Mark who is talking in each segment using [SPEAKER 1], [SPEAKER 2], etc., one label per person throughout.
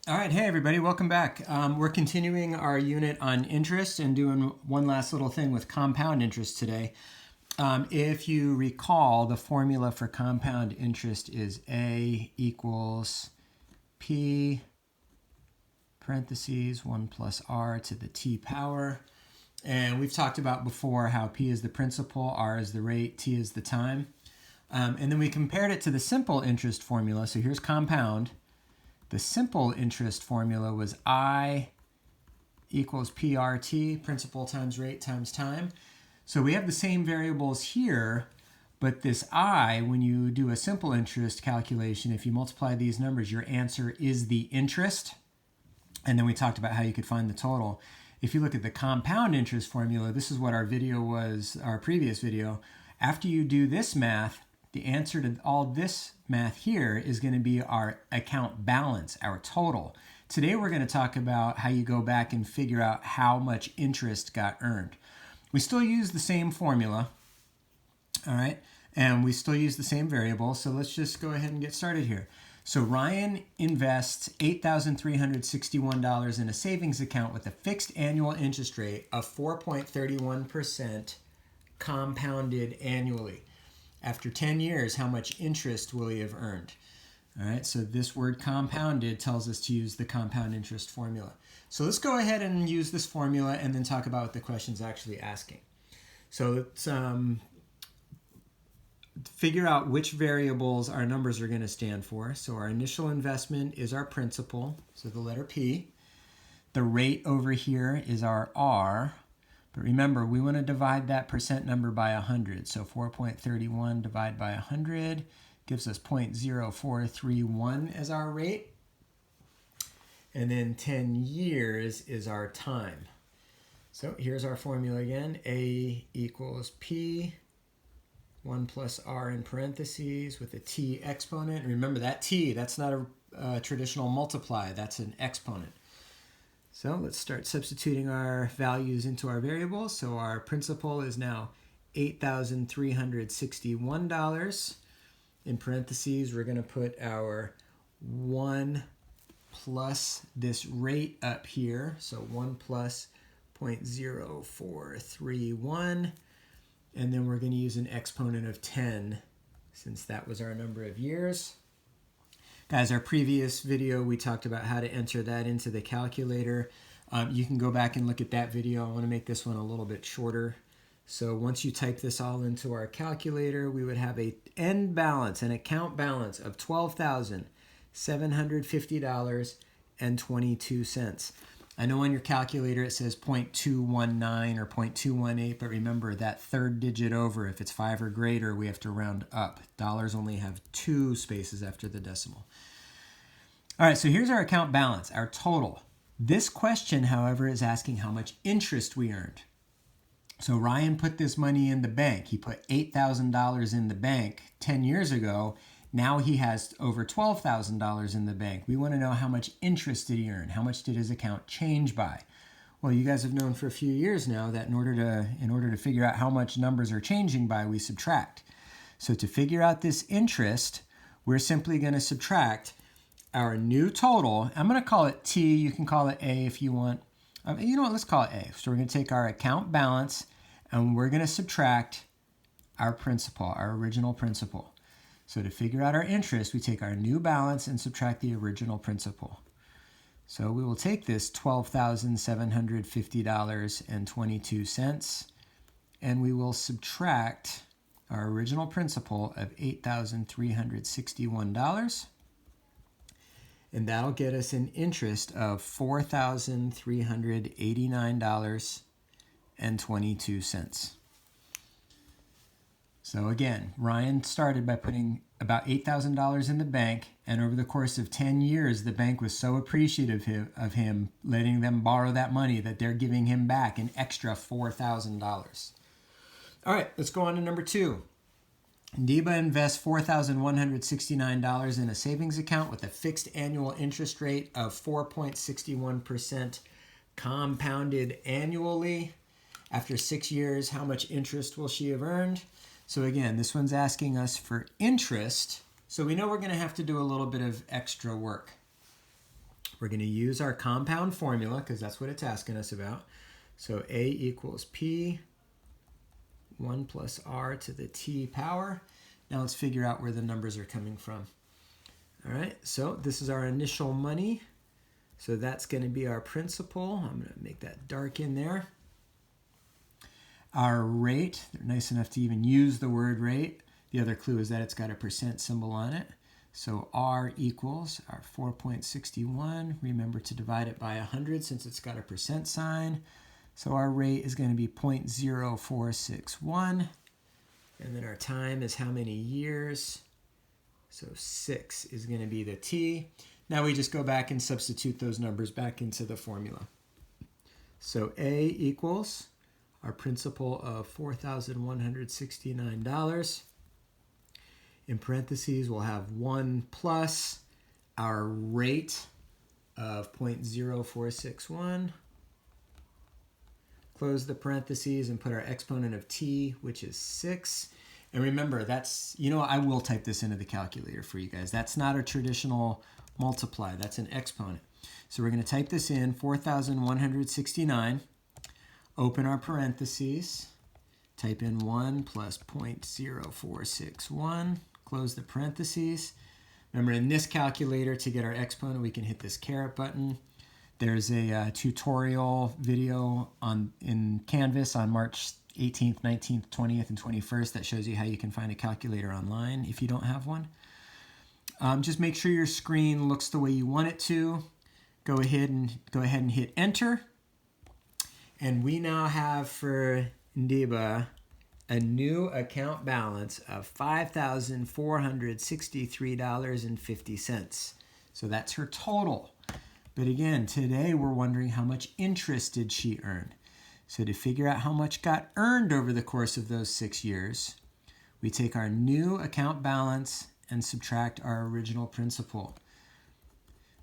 [SPEAKER 1] All right, hey everybody, welcome back. We're continuing our unit on interest and doing one last little thing with compound interest today. If you recall, the formula for compound interest is A equals P parentheses 1 plus R to the T power. And we've talked about before how P is the principal, R is the rate, T is the time. And then we compared it to the simple interest formula. So here's compound. The simple interest formula was I equals PRT, principal times rate times time. So we have the same variables here, but this I, when you do a simple interest calculation, if you multiply these numbers, your answer is the interest. And then we talked about how you could find the total. If you look at the compound interest formula, this is what our video was, our previous video. After you do this math, the answer to all this math here is going to be our account balance, our total. Today we're going to talk about how you go back and figure out how much interest got earned. We still use the same formula, all right, and we still use the same variable, so let's just go ahead and get started here. So Ryan invests $8,361 in a savings account with a fixed annual interest rate of 4.31% compounded annually. After 10 years, how much interest will he have earned? All right, so this word compounded tells us to use the compound interest formula. So let's go ahead and use this formula and then talk about what the question's actually asking. So let's figure out which variables our numbers are going to stand for. So our initial investment is our principal, so the letter P. The rate over here is our R. But remember, we want to divide that percent number by 100. So 4.31 divided by 100 gives us 0.0431 as our rate. And then 10 years is our time. So here's our formula again. A equals P, 1 plus R in parentheses with a T exponent. Remember that T, that's not a traditional multiply, that's an exponent. So let's start substituting our values into our variables. So our principal is now $8,361. In parentheses, we're going to put our 1 plus this rate up here. So 1 plus 0.0431. And then we're going to use an exponent of 10 since that was our number of years. Guys, our previous video, we talked about how to enter that into the calculator. You can go back and look at that video. I want to make this one a little bit shorter. So once you type this all into our calculator, we would have an end balance, an account balance of $12,750.22. I know on your calculator it says 0.219 or 0.218, but remember that third digit over, if it's 5 or greater, we have to round up. Dollars only have 2 spaces after the decimal. All right, so here's our account balance, our total. This question, however, is asking how much interest we earned. So Ryan put this money in the bank. He put $8,000 in the bank 10 years ago. Now he has over $12,000 in the bank. We want to know how much interest did he earn? How much did his account change by? Well, you guys have known for a few years now that in order to figure out how much numbers are changing by, we subtract. So to figure out this interest, we're simply going to subtract our new total. I'm going to call it T. You can call it A if you want. You know what? Let's call it A. So we're going to take our account balance and we're going to subtract our principal, our original principal. So to figure out our interest, we take our new balance and subtract the original principal. So we will take this $12,750.22 and we will subtract our original principal of $8,361. And that'll get us an interest of $4,389.22. So again, Ryan started by putting about $8,000 in the bank, and over the course of 10 years, the bank was so appreciative of him letting them borrow that money that they're giving him back an extra $4,000. All right, let's go on to number 2. Deba invests $4,169 in a savings account with a fixed annual interest rate of 4.61% compounded annually. After 6 years, how much interest will she have earned? So again, this one's asking us for interest. So we know we're going to have to do a little bit of extra work. We're going to use our compound formula because that's what it's asking us about. So A equals P 1 plus R to the T power. Now let's figure out where the numbers are coming from. All right, so this is our initial money. So that's going to be our principal. I'm going to make that dark in there. Our rate, they're nice enough to even use the word rate. The other clue is that it's got a percent symbol on it. So R equals our 4.61. Remember to divide it by 100 since it's got a percent sign. So our rate is going to be 0.0461. And then our time is how many years? So 6 is going to be the T. Now we just go back and substitute those numbers back into the formula. So A equals our principal of $4,169. In parentheses, we'll have 1 plus our rate of 0.0461. Close the parentheses and put our exponent of t, which is 6. And remember, that's, I will type this into the calculator for you guys. That's not a traditional multiply. That's an exponent. So we're going to type this in, 4,169. Open our parentheses. Type in 1 plus 0.0461. Close the parentheses. Remember, in this calculator, to get our exponent, we can hit this caret button. There's a tutorial video in Canvas on March 18th, 19th, 20th, and 21st that shows you how you can find a calculator online if you don't have one. Just make sure your screen looks the way you want it to. Go ahead and hit enter. And we now have for Ndiba a new account balance of $5,463.50. So that's her total. But again, today we're wondering how much interest did she earn. So to figure out how much got earned over the course of those 6 years, we take our new account balance and subtract our original principal.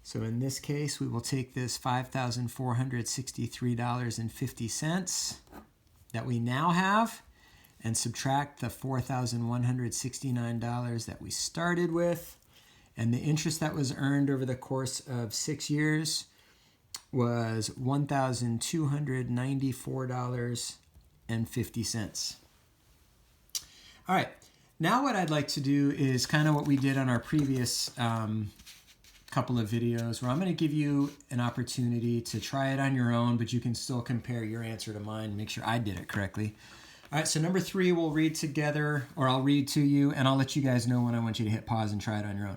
[SPEAKER 1] So in this case, we will take this $5,463.50 that we now have and subtract the $4,169 that we started with. And the interest that was earned over the course of 6 years was $1,294.50. All right, now what I'd like to do is kind of what we did on our previous couple of videos, where I'm going to give you an opportunity to try it on your own, but you can still compare your answer to mine and make sure I did it correctly. All right, so number 3 we'll read together, or I'll read to you, and I'll let you guys know when I want you to hit pause and try it on your own.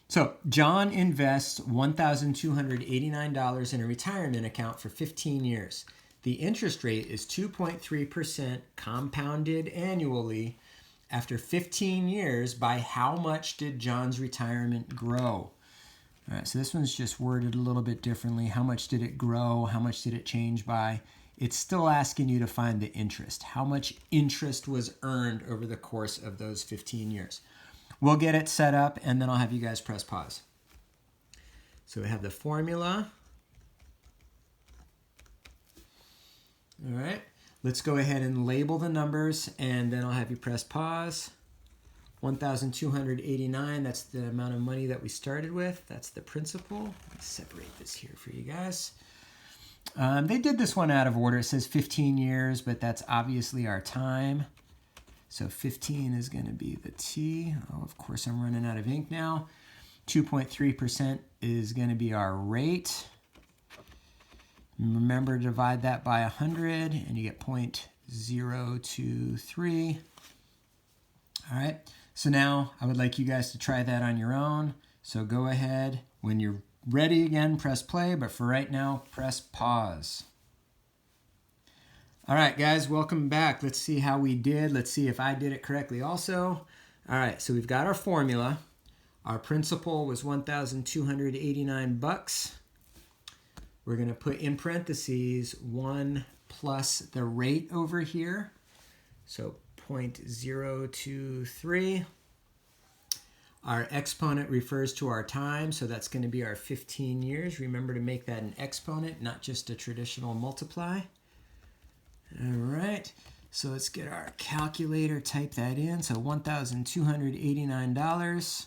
[SPEAKER 1] So John invests $1,289 in a retirement account for 15 years. The interest rate is 2.3% compounded annually. After 15 years, by how much did John's retirement grow? All right, so this one's just worded a little bit differently. How much did it grow? How much did it change by? It's still asking you to find the interest. How much interest was earned over the course of those 15 years? We'll get it set up, and then I'll have you guys press pause. So we have the formula. All right, let's go ahead and label the numbers, and then I'll have you press pause. 1,289, that's the amount of money that we started with. That's the principal. Let me separate this here for you guys. They did this one out of order. It says 15 years, but that's obviously our time. So 15 is going to be the T. Oh, of course, I'm running out of ink now. 2.3% is going to be our rate. Remember to divide that by 100, and you get 0.023. All right, so now I would like you guys to try that on your own. So go ahead. When you're ready again, press play, but for right now, press pause. All right, guys, welcome back. Let's see how we did. Let's see if I did it correctly also. All right, so we've got our formula. Our principal was $1,289. We're going to put in parentheses 1 plus the rate over here. So 0.023. Our exponent refers to our time, so that's going to be our 15 years. Remember to make that an exponent, not just a traditional multiply. All right, so let's get our calculator, type that in. So $1,289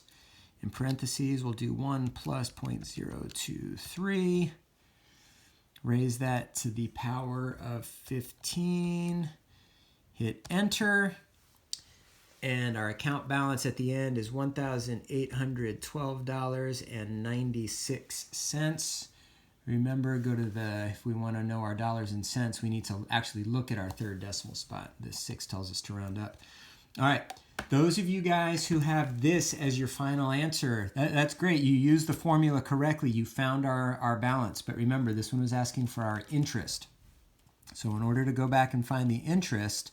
[SPEAKER 1] In parentheses, we'll do 1 plus 0.023. Raise that to the power of 15. Hit enter. And our account balance at the end is $1,812.96. Remember, go to if we want to know our dollars and cents, we need to actually look at our third decimal spot. The 6 tells us to round up. All right, those of you guys who have this as your final answer, that's great. You used the formula correctly. You found our balance. But remember, this one was asking for our interest. So in order to go back and find the interest,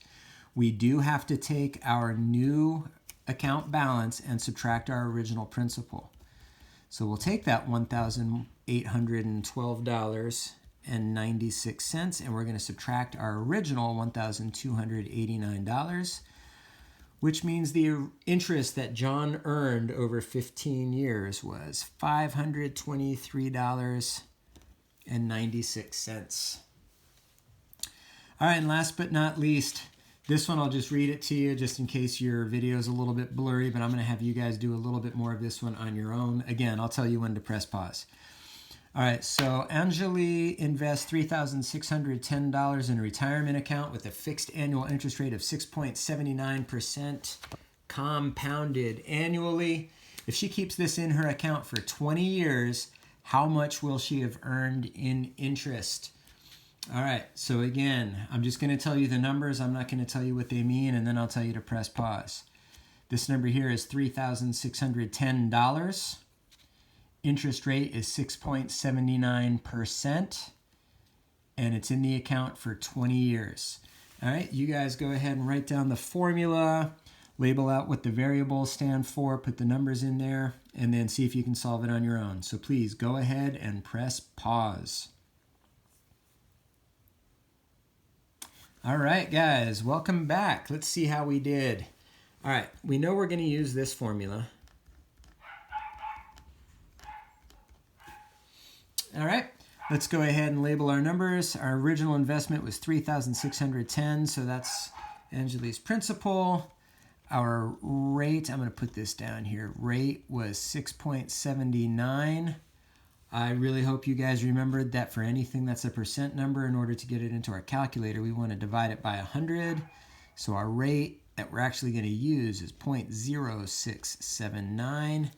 [SPEAKER 1] we do have to take our new account balance and subtract our original principal. So we'll take that $1,812.96 and we're going to subtract our original $1,289, which means the interest that John earned over 15 years was $523.96. All right, and last but not least, this one I'll just read it to you just in case your video is a little bit blurry, but I'm going to have you guys do a little bit more of this one on your own. Again, I'll tell you when to press pause. All right, so Anjali invests $3,610 in a retirement account with a fixed annual interest rate of 6.79% compounded annually. If she keeps this in her account for 20 years, how much will she have earned in interest? All right, so again, I'm just going to tell you the numbers. I'm not going to tell you what they mean, and then I'll tell you to press pause. This number here is $3,610. Interest rate is 6.79%, and it's in the account for 20 years. All right, you guys go ahead and write down the formula, label out what the variables stand for, put the numbers in there, and then see if you can solve it on your own. So please go ahead and press pause. All right, guys, welcome back. Let's see how we did. All right, we know we're going to use this formula. All right, let's go ahead and label our numbers. Our original investment was $3,610, so that's Anjali's principal. Our rate, I'm going to put this down here, rate was 6.79. I really hope you guys remembered that for anything that's a percent number, in order to get it into our calculator, we want to divide it by 100. So our rate that we're actually going to use is 0.0679.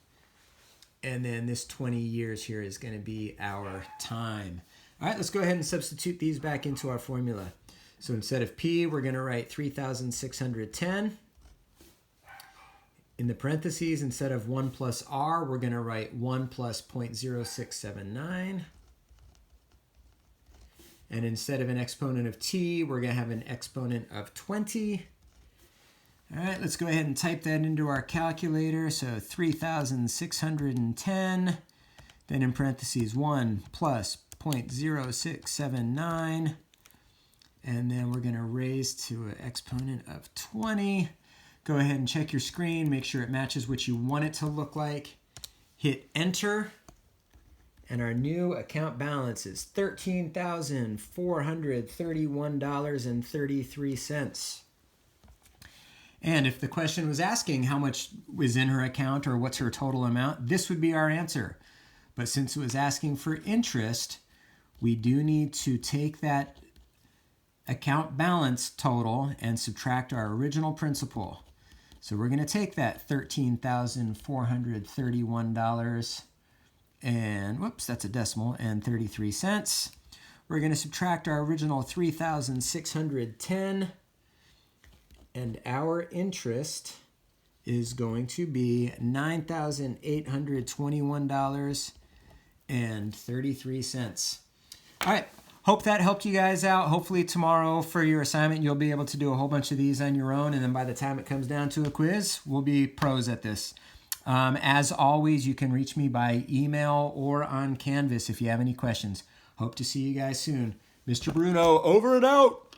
[SPEAKER 1] And then this 20 years here is going to be our time. All right, let's go ahead and substitute these back into our formula. So instead of P, we're going to write 3,610. In the parentheses, instead of 1 plus R, we're going to write 1 plus 0.0679. And instead of an exponent of t, we're going to have an exponent of 20. All right, let's go ahead and type that into our calculator. So 3,610, then in parentheses 1 plus 0.0679. And then we're going to raise to an exponent of 20. Go ahead and check your screen, make sure it matches what you want it to look like. Hit enter, and our new account balance is $13,431.33. And if the question was asking how much was in her account or what's her total amount, this would be our answer. But since it was asking for interest, we do need to take that account balance total and subtract our original principal. So we're going to take that $13,431 and, whoops, that's a decimal, and 33 cents. We're going to subtract our original 3,610, and our interest is going to be $9,821.33. All right. Hope that helped you guys out. Hopefully tomorrow for your assignment, you'll be able to do a whole bunch of these on your own. And then by the time it comes down to a quiz, we'll be pros at this. As always, you can reach me by email or on Canvas if you have any questions. Hope to see you guys soon. Mr. Bruno, over and out.